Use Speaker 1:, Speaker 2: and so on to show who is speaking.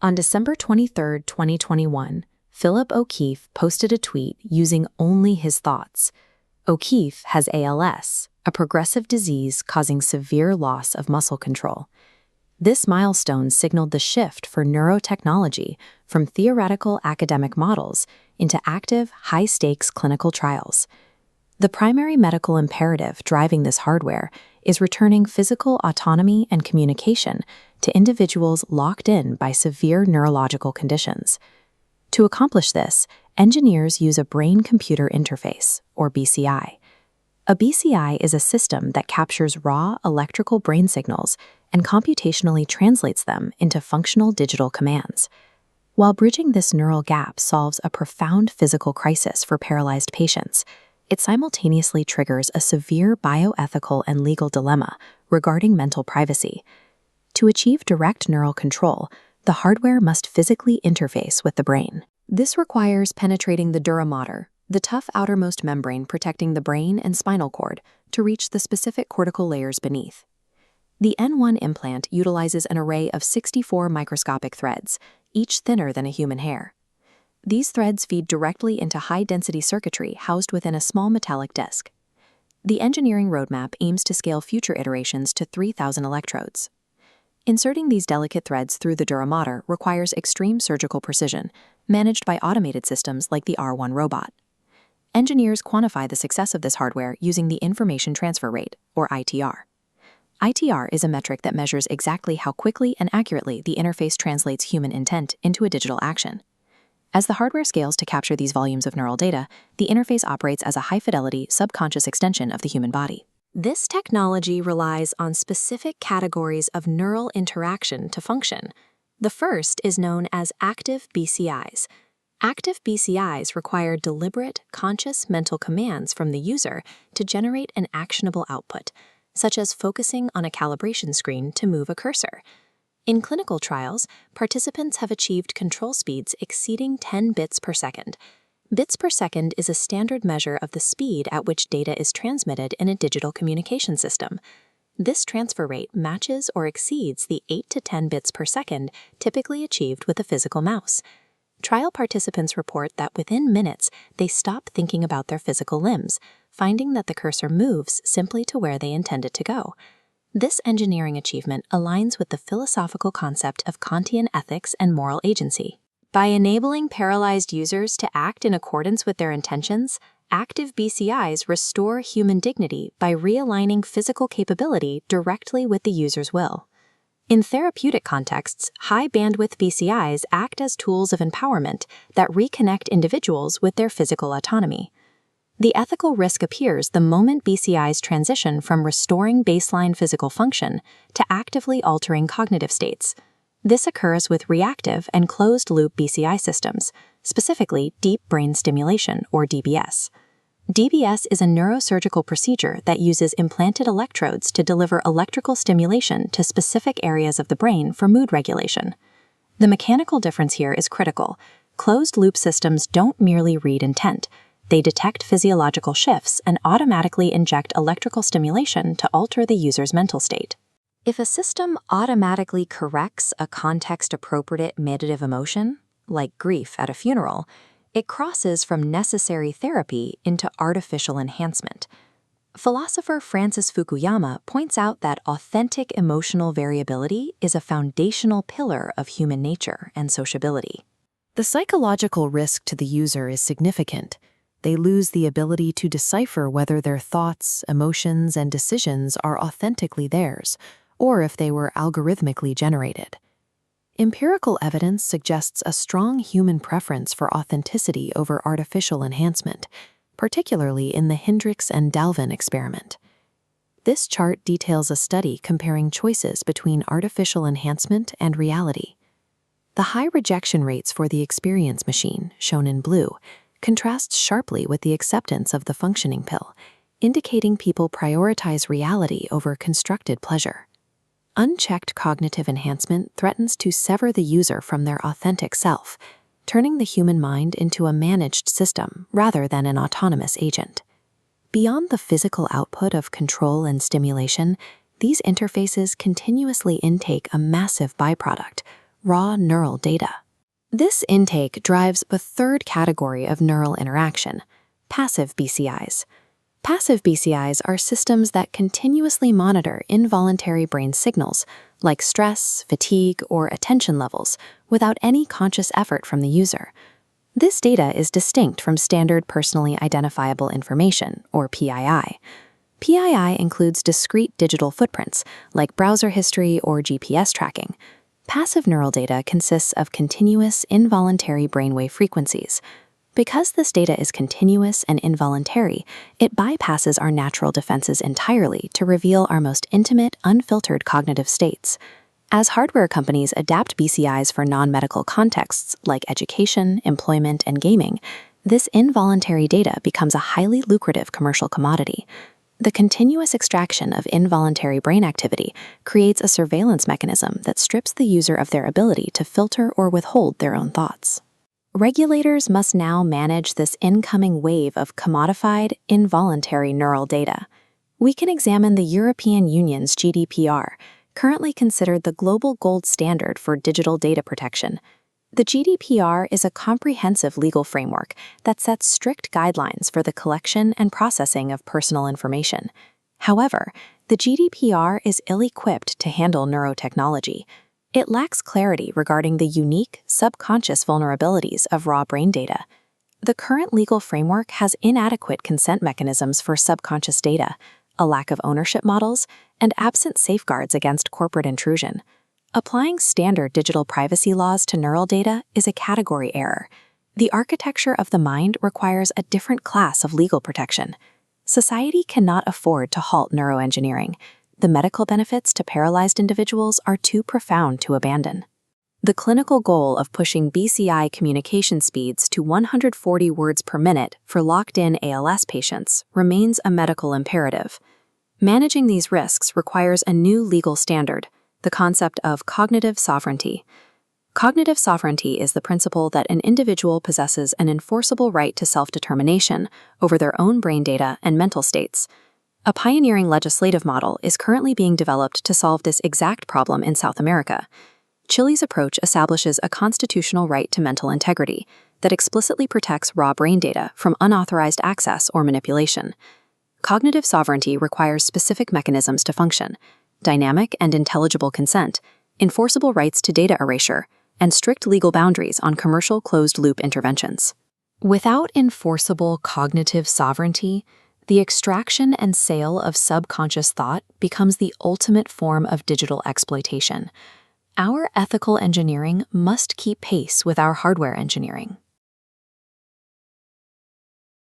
Speaker 1: On December 23, 2021, Philip O'Keefe posted a tweet using only his thoughts. O'Keefe has ALS, a progressive disease causing severe loss of muscle control. This milestone signaled the shift for neurotechnology from theoretical academic models into active, high-stakes clinical trials. The primary medical imperative driving this hardware is returning physical autonomy and communication to individuals locked in by severe neurological conditions. To accomplish this, engineers use a brain-computer interface, or BCI. A BCI is a system that captures raw electrical brain signals and computationally translates them into functional digital commands. While bridging this neural gap solves a profound physical crisis for paralyzed patients, it simultaneously triggers a severe bioethical and legal dilemma regarding mental privacy. To achieve direct neural control, the hardware must physically interface with the brain. This requires penetrating the dura mater, the tough outermost membrane protecting the brain and spinal cord, to reach the specific cortical layers beneath. The N1 implant utilizes an array of 64 microscopic threads, each thinner than a human hair. These threads feed directly into high-density circuitry housed within a small metallic disc. The engineering roadmap aims to scale future iterations to 3,000 electrodes. Inserting these delicate threads through the dura mater requires extreme surgical precision, managed by automated systems like the R1 robot. Engineers quantify the success of this hardware using the information transfer rate, or ITR. ITR is a metric that measures exactly how quickly and accurately the interface translates human intent into a digital action. As the hardware scales to capture these volumes of neural data, the interface operates as a high-fidelity, subconscious extension of the human body. This technology relies on specific categories of neural interaction to function. The first is known as active BCIs. Active BCIs require deliberate, conscious mental commands from the user to generate an actionable output, such as focusing on a calibration screen to move a cursor. In clinical trials, participants have achieved control speeds exceeding 10 bits per second. Bits per second is a standard measure of the speed at which data is transmitted in a digital communication system. This transfer rate matches or exceeds the 8 to 10 bits per second typically achieved with a physical mouse. Trial participants report that within minutes, they stop thinking about their physical limbs, finding that the cursor moves simply to where they intend it to go. This engineering achievement aligns with the philosophical concept of Kantian ethics and moral agency. By enabling paralyzed users to act in accordance with their intentions, active BCIs restore human dignity by realigning physical capability directly with the user's will. In therapeutic contexts, high-bandwidth BCIs act as tools of empowerment that reconnect individuals with their physical autonomy. The ethical risk appears the moment BCIs transition from restoring baseline physical function to actively altering cognitive states. This occurs with reactive and closed-loop BCI systems, specifically deep brain stimulation, or DBS. DBS is a neurosurgical procedure that uses implanted electrodes to deliver electrical stimulation to specific areas of the brain for mood regulation. The mechanical difference here is critical. Closed-loop systems don't merely read intent. They detect physiological shifts and automatically inject electrical stimulation to alter the user's mental state. If a system automatically corrects a context-appropriate meditative emotion, like grief at a funeral, it crosses from necessary therapy into artificial enhancement. Philosopher Francis Fukuyama points out that authentic emotional variability is a foundational pillar of human nature and sociability.
Speaker 2: The psychological risk to the user is significant. They lose the ability to decipher whether their thoughts, emotions, and decisions are authentically theirs, or if they were algorithmically generated. Empirical evidence suggests a strong human preference for authenticity over artificial enhancement, particularly in the Hendricks and Dalvin experiment. This chart details a study comparing choices between artificial enhancement and reality. The high rejection rates for the experience machine, shown in blue, contrasts sharply with the acceptance of the functioning pill, indicating people prioritize reality over constructed pleasure. Unchecked cognitive enhancement threatens to sever the user from their authentic self, turning the human mind into a managed system rather than an autonomous agent. Beyond the physical output of control and stimulation, these interfaces continuously intake a massive byproduct, raw neural data. This intake drives the third category of neural interaction, passive BCIs. Passive BCIs are systems that continuously monitor involuntary brain signals, like stress, fatigue, or attention levels, without any conscious effort from the user. This data is distinct from standard personally identifiable information, or PII. PII includes discrete digital footprints, like browser history or GPS tracking. Passive neural data consists of continuous, involuntary brainwave frequencies. Because this data is continuous and involuntary, it bypasses our natural defenses entirely to reveal our most intimate, unfiltered cognitive states. As hardware companies adapt BCIs for non-medical contexts like education, employment, and gaming, this involuntary data becomes a highly lucrative commercial commodity. The continuous extraction of involuntary brain activity creates a surveillance mechanism that strips the user of their ability to filter or withhold their own thoughts. Regulators must now manage this incoming wave of commodified, involuntary neural data. We can examine the European Union's GDPR, currently considered the global gold standard for digital data protection. The GDPR is a comprehensive legal framework that sets strict guidelines for the collection and processing of personal information. However, the GDPR is ill-equipped to handle neurotechnology. It lacks clarity regarding the unique, subconscious vulnerabilities of raw brain data. The current legal framework has inadequate consent mechanisms for subconscious data, a lack of ownership models, and absent safeguards against corporate intrusion. Applying standard digital privacy laws to neural data is a category error. The architecture of the mind requires a different class of legal protection. Society cannot afford to halt neuroengineering. The medical benefits to paralyzed individuals are too profound to abandon. The clinical goal of pushing BCI communication speeds to 140 words per minute for locked-in ALS patients remains a medical imperative. Managing these risks requires a new legal standard, the concept of cognitive sovereignty. Cognitive sovereignty is the principle that an individual possesses an enforceable right to self-determination over their own brain data and mental states. A pioneering legislative model is currently being developed to solve this exact problem in South America. Chile's approach establishes a constitutional right to mental integrity that explicitly protects raw brain data from unauthorized access or manipulation. Cognitive sovereignty requires specific mechanisms to function: dynamic and intelligible consent, enforceable rights to data erasure, and strict legal boundaries on commercial closed-loop interventions. Without enforceable cognitive sovereignty, the extraction and sale of subconscious thought becomes the ultimate form of digital exploitation. Our ethical engineering must keep pace with our hardware engineering.